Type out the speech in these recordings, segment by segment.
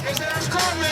¡Que se las come!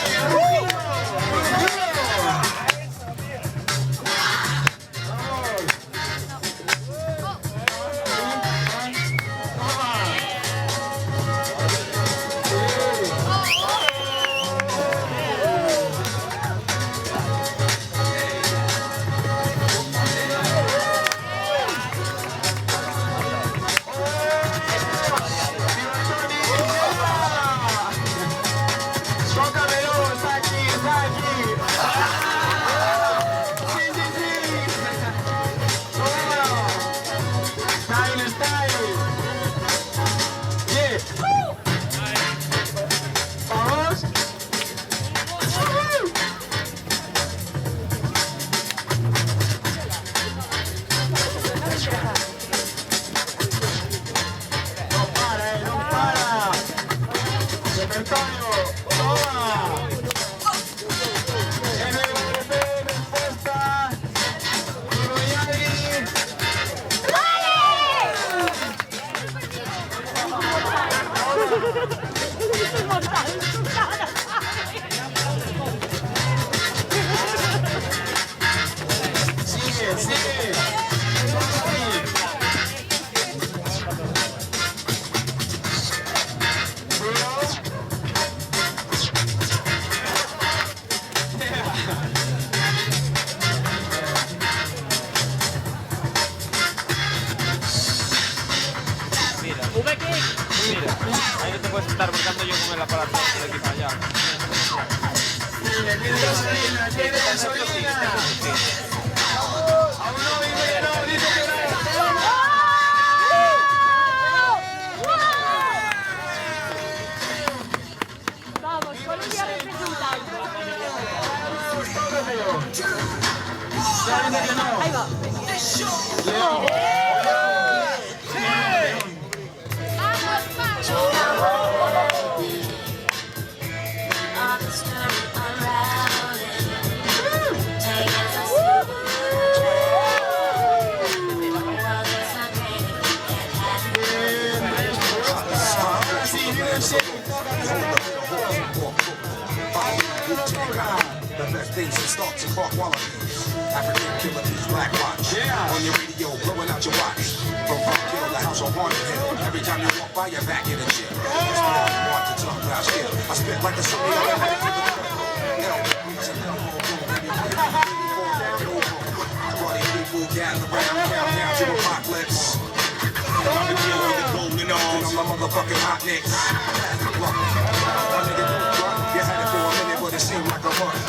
Mira, ahí no te puedes estar buscando yo con el aparato de aquí para allá. Tiene gasolina, tiene gasolina. Aún no vive, no, dice que no. Vamos, Colombia representa. Ahí va. The best things in stocks and bark wallabies. African killer bees, black watch. On your radio, blowing out your watch. From Park Hill, the house on Haunted Hill. Every time you walk by, you're back in the gym. Want to talk about skill. I spit like the sunny on the Party people gather around, countdown to apocalypse. I'm the killer with the golden arms. I'm the motherfucking hot nicks. My nigga, you had it for a minute, but it seemed like a month.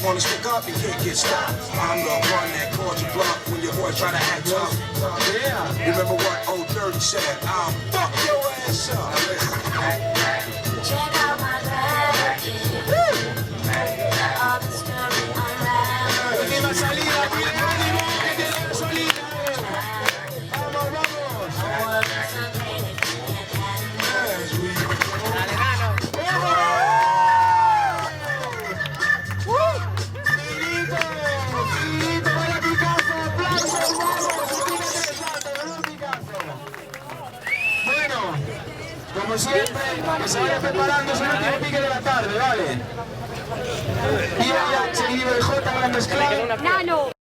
Wanna stick up and can't get stopped. I'm the one that calls you bluff when your boys try to act tough. Yeah. Remember what old 30 said? I'll fuck your ass up. Check out my bag. All the story unraveled. Última salida, pide ánimo, que tiene gasolina. Vamos, vamos. Como siempre, que se vaya preparando, si no tiene pique de la tarde, ¿vale? Y ya, seguido de J, van a mezclar. Nano.